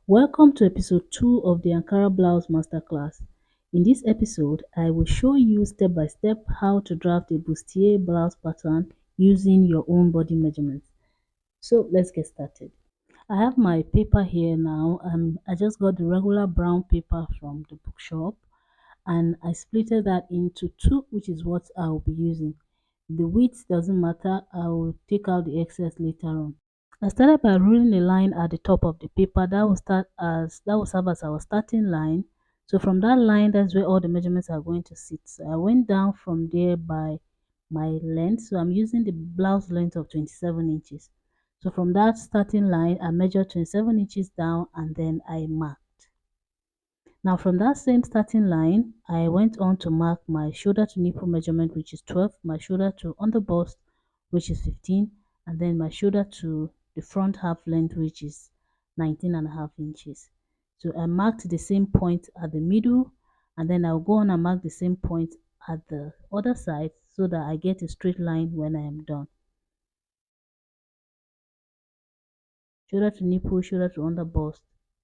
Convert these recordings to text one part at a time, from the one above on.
Welcome to episode 2 of the Ankara Blouse Masterclass. In this episode, I will show you step by step how to draft a bustier blouse pattern using your own body measurements. So let's get started. I have my paper here now. I just got the regular brown paper from the bookshop and I splitted that into two, which is what I will be using. The width doesn't matter. I will take out the excess later on. I started by ruling a line at the top of the paper that will serve as our starting line. So from that line, that's where all the measurements are going to sit. So I went down from there by my length. So I'm using the blouse length of 27 inches. So from that starting line, I measured 27 inches down and then I marked. Now from that same starting line, I went on to mark my shoulder to nipple measurement, which is 12, my shoulder to underbust, which is 15, and then my shoulder to the front half length, which is 19.5 inches. So I marked the same point at the middle, and then I'll go on and mark the same point at the other side so that I get a straight line when I am done. Shoulder to nipple, shoulder to underbust,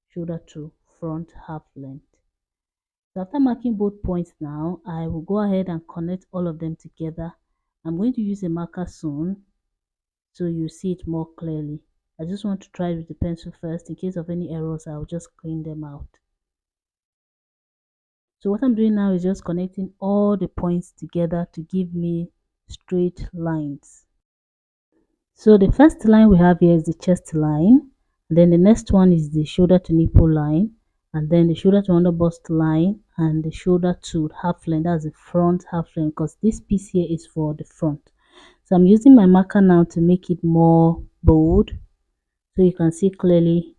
shoulder to front half length. So after marking both points now, I will go ahead and connect all of them together. I'm going to use a marker soon so you see it more clearly. I just want to try with the pencil first. In case of any errors, I'll just clean them out. So what I'm doing now is just connecting all the points together to give me straight lines. So the first line we have here is the chest line. Then the next one is the shoulder to nipple line, and then the shoulder to underbust line, and the shoulder to half length. That's the front half length because this piece here is for the front. So I'm using my marker now to make it more bold so you can see clearly.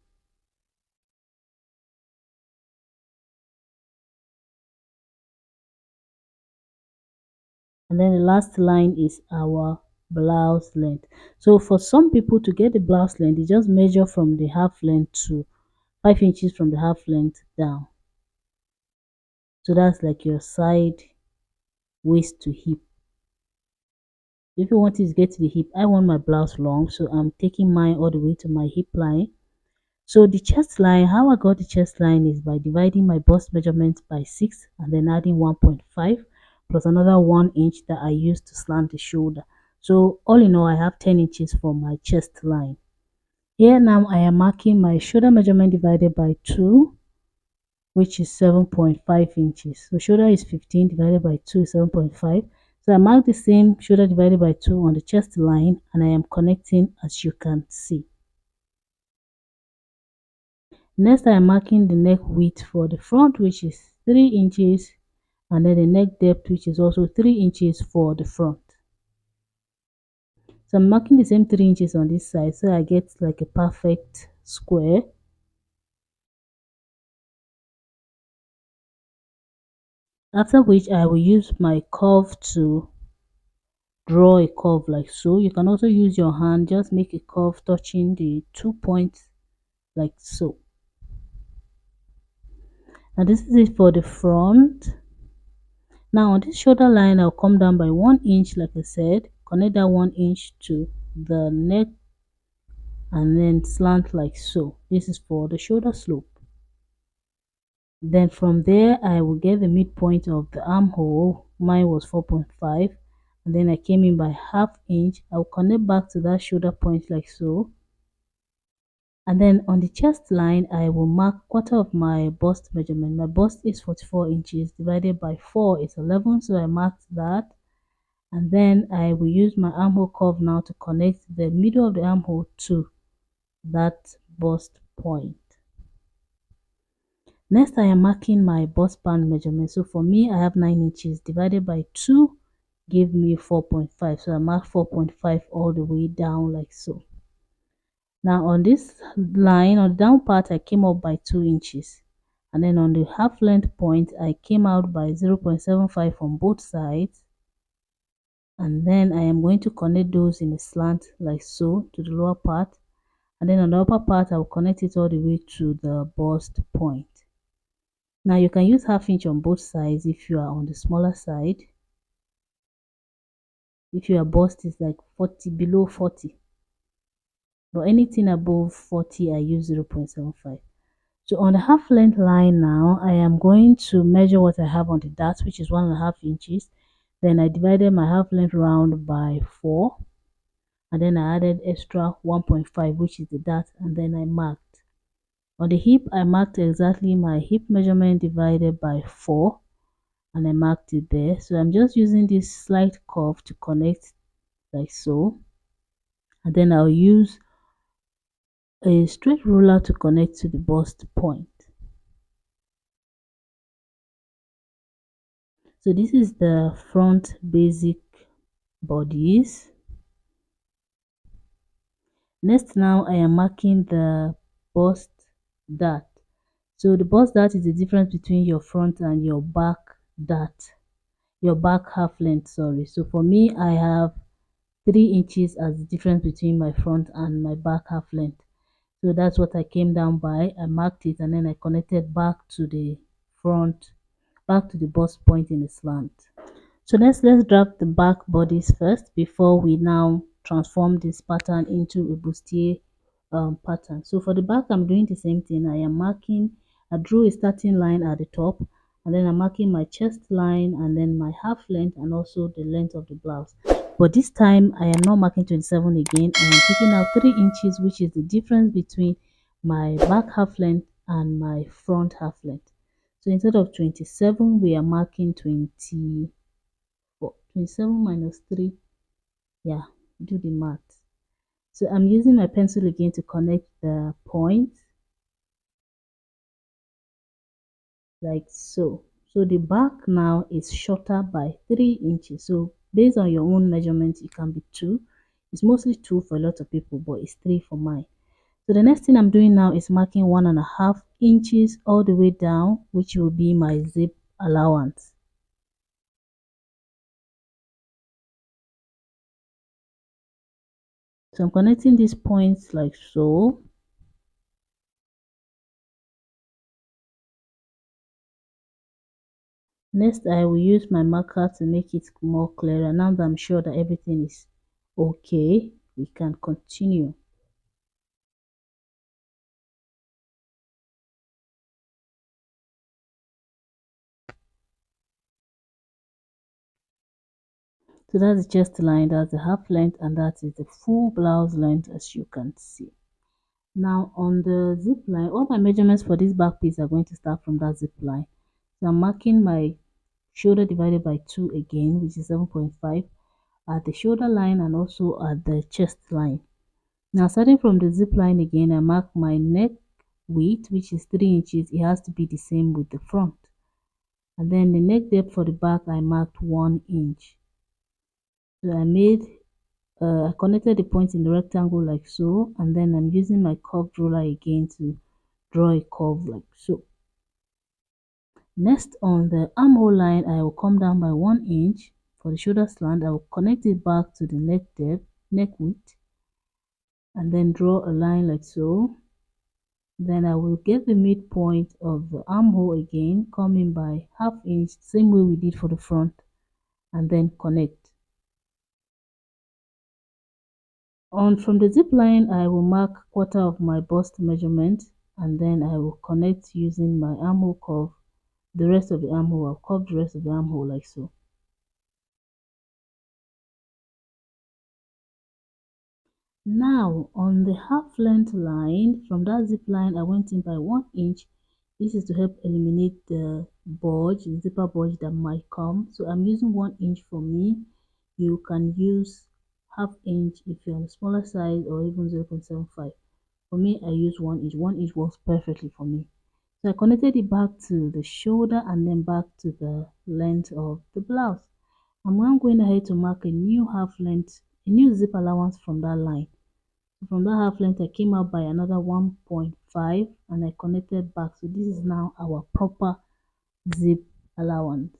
And then the last line is our blouse length. So for some people to get the blouse length, they just measure from the half length to 5 inches from the half length down. So that's like your side waist to hip. If you want it to get to the hip, I want my blouse long, so I'm taking mine all the way to my hip line. So the chest line, how I got the chest line is by dividing my bust measurement by 6 and then adding 1.5 plus another 1 inch that I used to slant the shoulder. So all in all, I have 10 inches for my chest line. Here now I am marking my shoulder measurement divided by 2, which is 7.5 inches. So shoulder is 15 divided by 2 is 7.5. So I mark the same shoulder divided by 2 on the chest line and I am connecting as you can see. Next I am marking the neck width for the front, which is 3 inches, and then the neck depth, which is also 3 inches for the front. So I'm marking the same 3 inches on this side so I get like a perfect square. After which I will use my curve to draw a curve like so. You can also use your hand, just make a curve touching the 2 points like so. Now this is it for the front. Now on this shoulder line, I'll come down by 1 inch like I said, connect that 1 inch to the neck and then slant like so. This is for the shoulder slope. Then from there, I will get the midpoint of the armhole. Mine was 4.5, and then I came in by half inch. I'll connect back to that shoulder point like so. And then on the chest line, I will mark quarter of my bust measurement. My bust is 44 inches divided by 4 is 11, so I marked that. And then I will use my armhole curve now to connect the middle of the armhole to that bust point. Next, I am marking my bust band measurement. So for me, I have 9 inches divided by 2 give me 4.5. So I mark 4.5 all the way down like so. Now on this line, on the down part, I came up by 2 inches. And then on the half length point, I came out by 0.75 on both sides. And then I am going to connect those in a slant like so to the lower part. And then on the upper part, I will connect it all the way to the bust point. Now you can use half inch on both sides if you are on the smaller side. If your bust is like 40, below 40, but anything above 40, I use 0.75. So on the half length line now, I am going to measure what I have on the dart, which is 1.5 inches. Then I divided my half length round by 4, and then I added extra 1.5, which is the dart, and then I marked. On the hip, I marked exactly my hip measurement divided by 4, and I marked it there. So I'm just using this slight curve to connect like so, and then I'll use a straight ruler to connect to the bust point. So this is the front basic bodies. Next, now I am marking the bust dart. So the bust dart is the difference between your front and your back dart, your back half length, sorry. So for me, I have 3 inches as the difference between my front and my back half length. So that's what I came down by. I marked it and then I connected back to the front, back to the bust point in the slant. So let's draft the back bodies first before we now transform this pattern into a bustier pattern. So for the back, I'm doing the same thing. I drew a starting line at the top, and then I'm marking my chest line and then my half length and also the length of the blouse. But this time I am not marking 27 again. I am taking out 3 inches, which is the difference between my back half length and my front half length. So instead of 27, we are marking 20. 27 minus 3, yeah, do the math. So I'm using my pencil again to connect the points like so. So the back now is shorter by 3 inches. So based on your own measurements, it can be 2. It's mostly 2 for a lot of people, but it's 3 for mine. So the next thing I'm doing now is marking 1.5 inches all the way down, which will be my zip allowance. So I'm connecting these points like so. Next, I will use my marker to make it more clearer. Now that I'm sure that everything is okay, we can continue. So that's the chest line, that's the half length, and that is the full blouse length, as you can see. Now on the zip line, all my measurements for this back piece are going to start from that zip line. So I'm marking my shoulder divided by 2 again, which is 7.5 at the shoulder line and also at the chest line. Now starting from the zip line again, I mark my neck width, which is 3 inches. It has to be the same with the front. And then the neck depth for the back, I marked 1 inch. So I connected the points in the rectangle like so, and then I'm using my curved ruler again to draw a curve like so. Next, on the armhole line, I will come down by 1 inch for the shoulder slant. I will connect it back to the neck depth, neck width, and then draw a line like so. Then I will get the midpoint of the armhole again, coming by half inch, same way we did for the front, and then connect. On from the zip line, I will mark quarter of my bust measurement, and then I will connect using my armhole curve. The rest of the armhole, I'll curve the rest of the armhole like so. Now on the half length line, from that zip line, I went in by 1 inch. This is to help eliminate the bulge, the zipper bulge that might come. So I'm using 1 inch for me. You can use half inch if you're on a smaller size, or even 0.75. For me, I use 1 inch. 1 inch works perfectly for me. So I connected it back to the shoulder and then back to the length of the blouse. I'm now going ahead to mark a new half length, a new zip allowance from that line. From that half length, I came out by another 1.5 and I connected back. So this is now our proper zip allowance.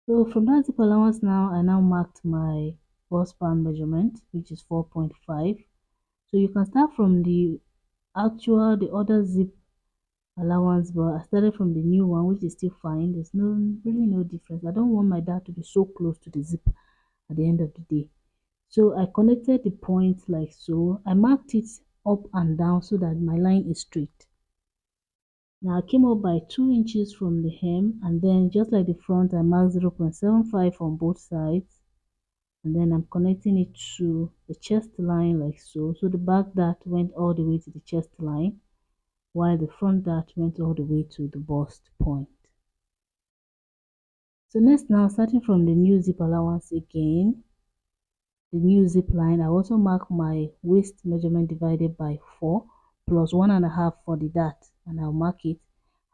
So from that zip allowance now, I now marked my bust band measurement, which is 4.5. So you can start from the other zip allowance, but I started from the new one, which is still fine. There's really no difference. I don't want my dart to be so close to the zip at the end of the day. So I connected the points like so. I marked it up and down so that my line is straight. Now I came up by 2 inches from the hem, and then just like the front I marked 0.75 on both sides, and then I'm connecting it to the chest line like so. So the back dart went all the way to the chest line, while the front dart went all the way to the bust point. So next, now starting from the new zip allowance again, the new zip line, I also mark my waist measurement divided by 4 plus 1.5 for the dart, and I'll mark it.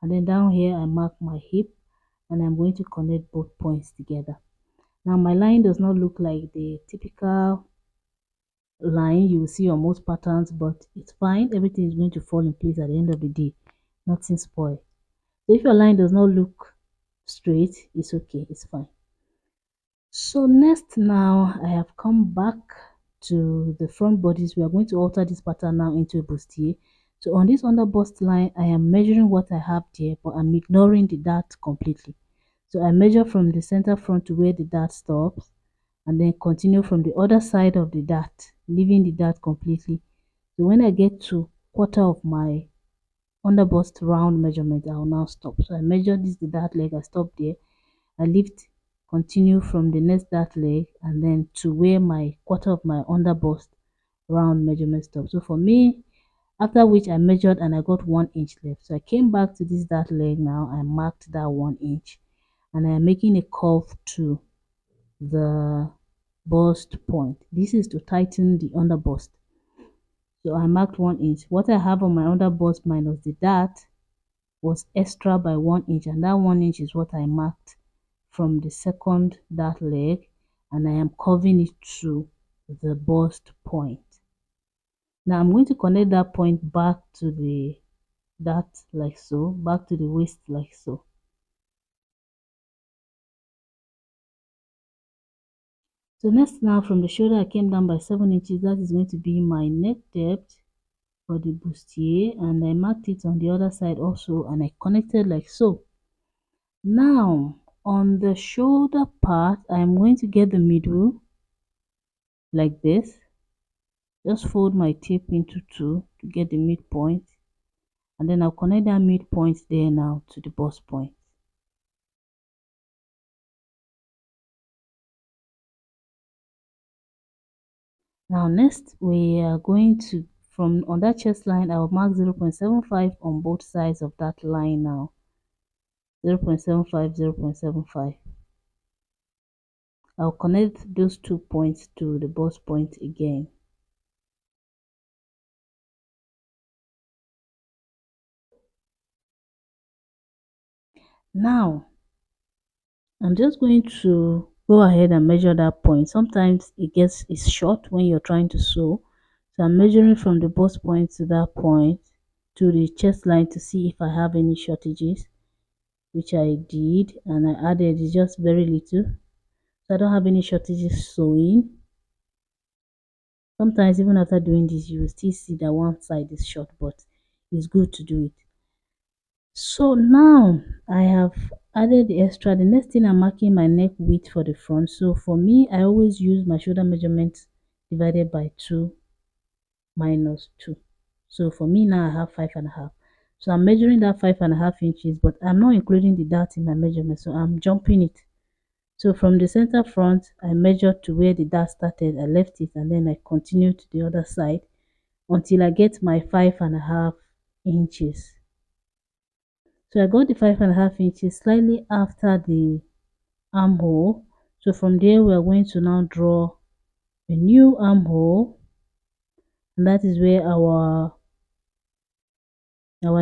And then down here I mark my hip, and I'm going to connect both points together. Now my line does not look like the typical line you will see on most patterns, but it's fine. Everything is going to fall in place at the end of the day. Nothing spoiled. So if your line does not look straight, it's okay, it's fine. So next, now I have come back to the front bodies. We are going to alter this pattern now into a bustier. So on this under bust line, I am measuring what I have there, but I'm ignoring the dart completely. So I measure from the center front to where the dart stops, and then continue from the other side of the dart, leaving the dart completely. So when I get to quarter of my under bust round measurement, I will now stop. So I measure this the dart leg, I stop there, I lift, continue from the next dart leg, and then to where my quarter of my under bust round measurement stops. So for me, after which I measured and I got 1 inch left. So I came back to this dart leg now, I marked that 1 inch, and I am making a curve to the bust point. This is to tighten the under bust. So I marked 1 inch. What I have on my under bust minus the dart was extra by 1 inch, and that 1 inch is what I marked from the second dart leg, and I am curving it to the bust point. Now I'm going to connect that point back to the dart like so, back to the waist like so. So next, now from the shoulder I came down by 7 inches. That is going to be my neck depth for the bustier, and I marked it on the other side also, and I connected like so. Now on the shoulder part, I am going to get the middle like this. Just fold my tape into 2 to get the midpoint, and then I'll connect that midpoint there now to the bust point. Now next, we are going to, from on that chest line, I'll mark 0.75 on both sides of that line now. 0.75, 0.75. I'll connect those 2 points to the bust point again. Now I'm just going to go ahead and measure that point. Sometimes it's short when you're trying to sew, so I'm measuring from the bust point to that point to the chest line to see if I have any shortages, which I did, and I added just very little, so I don't have any shortages sewing. Sometimes even after doing this, you will still see that one side is short, but it's good to do it. So now I have added the extra. The next thing, I'm marking my neck width for the front. So for me, I always use my shoulder measurement divided by 2 minus 2. So for me now, I have 5.5. So I'm measuring that 5.5 inches, but I'm not including the dart in my measurement, so I'm jumping it. So from the center front, I measured to where the dart started, I left it, and then I continued to the other side until I get my 5.5 inches. So I got the 5.5 inches slightly after the armhole. So from there, we are going to now draw a new armhole, and that is where our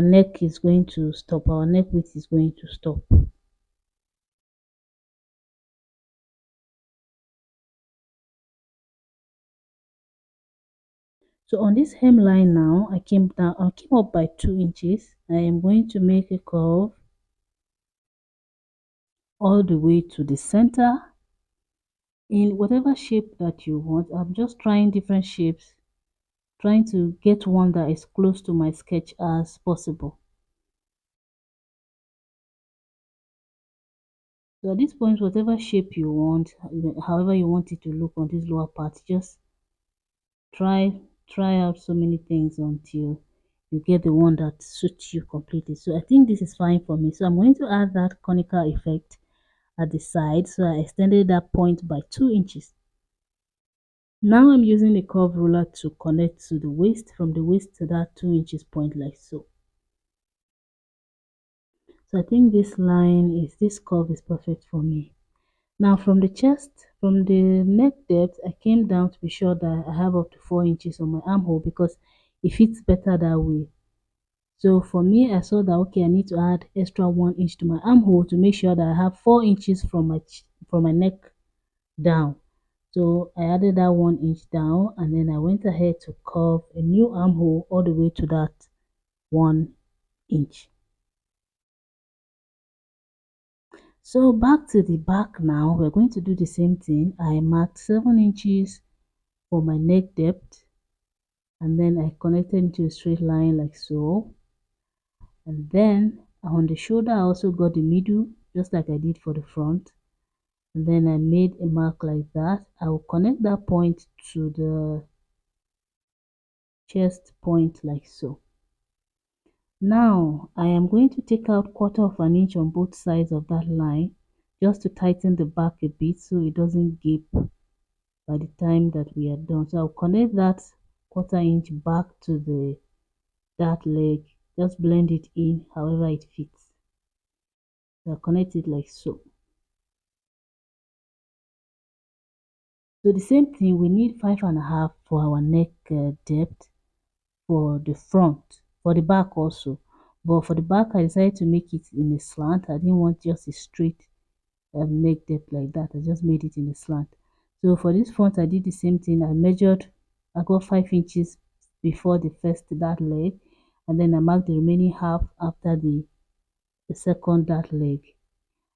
neck is going to stop. Our neck width is going to stop. So on this hemline now, I came up by 2 inches. I am going to make a curve all the way to the center in whatever shape that you want. I'm just trying different shapes, trying to get one that is close to my sketch as possible. So at this point, whatever shape you want, however you want it to look on this lower part, just try try out so many things until you get the one that suits you completely. So I think this is fine for me. So I'm going to add that conical effect at the side. So I extended that point by 2 inches. Now I'm using the curve ruler to connect to the waist, from the waist to that 2 inches point like so. So I think this curve is perfect for me. Now from the chest, from the neck depth, I came down to be sure that I have up to 4 inches on my armhole because it fits better that way. So for me, I saw that okay, I need to add extra 1 inch to my armhole to make sure that I have 4 inches from my neck down. So I added that 1 inch down, and then I went ahead to curve a new armhole all the way to that 1 inch. So back to the back now, we're going to do the same thing. I marked 7 inches for my neck depth, and then I connected into a straight line like so. And then on the shoulder, I also got the middle, just like I did for the front. And then I made a mark like that. I will connect that point to the chest point like so. Now I am going to take out 1/4 of an inch on both sides of that line just to tighten the back a bit so it doesn't gape by the time that we are done. So I'll connect that 1/4 inch back to that leg, just blend it in however it fits. So I'll connect it like so. So the same thing, we need 5.5 for our neck depth for the front, for the back also. But for the back, I decided to make it in a slant. I didn't want just a straight neck depth like that. I just made it in a slant. So for this front, I did the same thing. I got 5 inches before the first dart leg, and then I marked the remaining half after the second dart leg.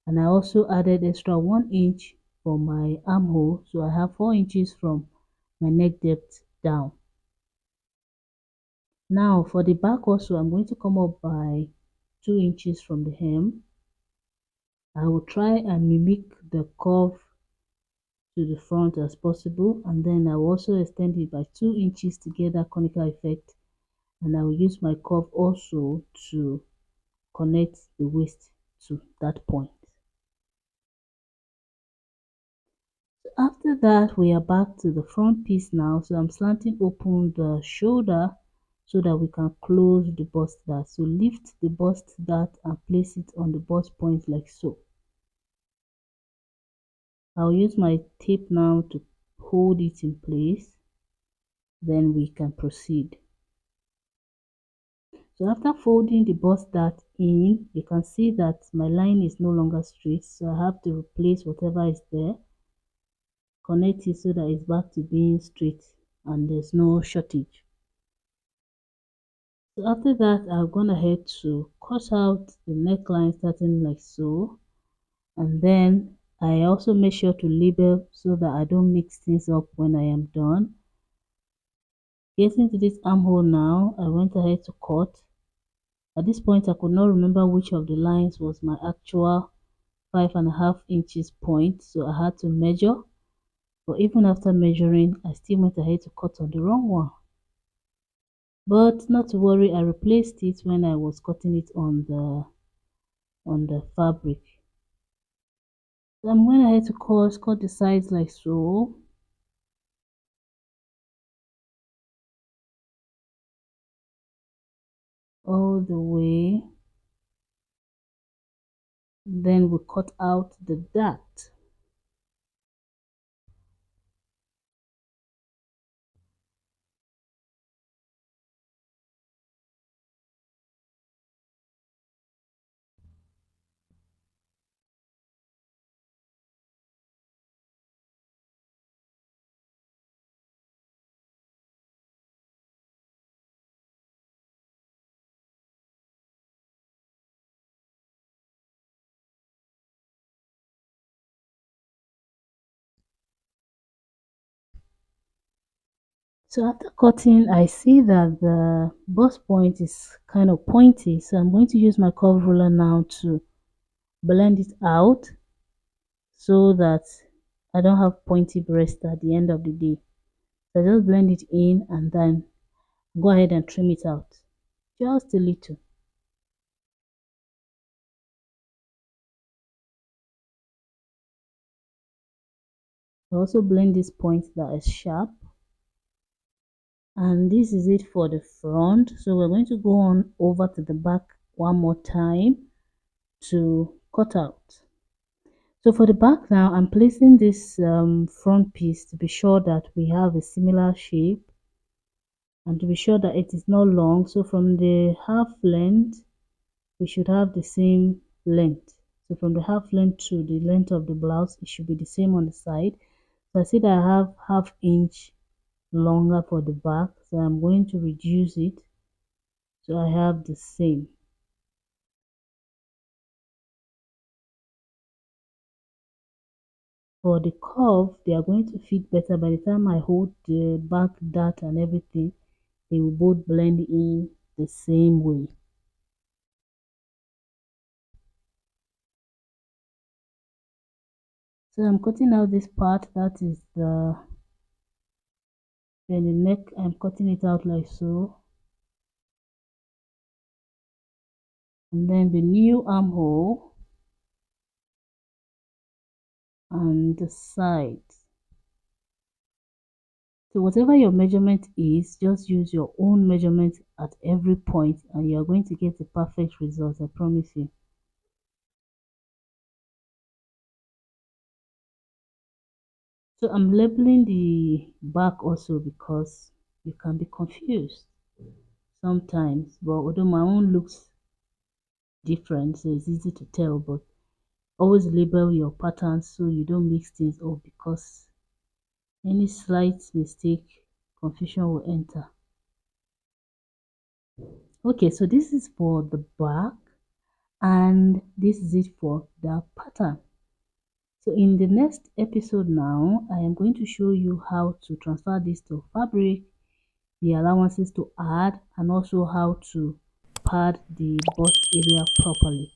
And I also added extra 1 inch for my armhole, so I have 4 inches from my neck depth down. Now for the back also, I'm going to come up by 2 inches from the hem. I will try and mimic the curve to the front as possible, and then I will also extend it by 2 inches to get that conical effect, and I will use my curve also to connect the waist to that point. So after that, we are back to the front piece now. So I'm slanting open the shoulder so that we can close the bust dart. So lift the bust dart and place it on the bust point like so. I'll use my tape now to hold it in place, then we can proceed. So after folding the bust dart in, you can see that my line is no longer straight, so I have to replace whatever is there, connect it so that it's back to being straight and there's no shortage. So after that, I've gone ahead to cut out the neckline starting like so, and then I also make sure to label so that I don't mix things up when I am done. Getting to this armhole now, I went ahead to cut. At this point, I could not remember which of the lines was my actual 5.5 inches point, so I had to measure. But even after measuring, I still went ahead to cut on the wrong one. But not to worry, I replaced it when I was cutting it on the fabric. So I'm going ahead to cut the sides like so. All the way. Then we cut out the dart. So after cutting, I see that the bust point is kind of pointy. So I'm going to use my curve ruler now to blend it out so that I don't have pointy breast at the end of the day. So just blend it in and then go ahead and trim it out just a little. Also blend this point that is sharp, and this is it for the front. So we're going to go on over to the back one more time to cut out. So for the back now, I'm placing this front piece to be sure that we have a similar shape and to be sure that it is not long. So from the half length, we should have the same length. So from the half length to the length of the blouse, it should be the same on the side. So I see that I have ½ inch longer for the back, so I'm going to reduce it so I have the same. For the curve, they are going to fit better by the time I hold the back dart and everything. They will both blend in the same way. So I'm cutting out this part, that is the neck. I'm cutting it out like so, and then the new armhole and the sides. So whatever your measurement is, just use your own measurement at every point and you're going to get the perfect result, I promise you. So I'm labeling the back also because you can be confused sometimes, but although my own looks different, so it's easy to tell, but always label your patterns so you don't mix things up, because any slight mistake, confusion will enter. Okay, so this is for the back and this is it for the pattern. So in the next episode now, I am going to show you how to transfer this to fabric, the allowances to add, and also how to pad the bust area properly.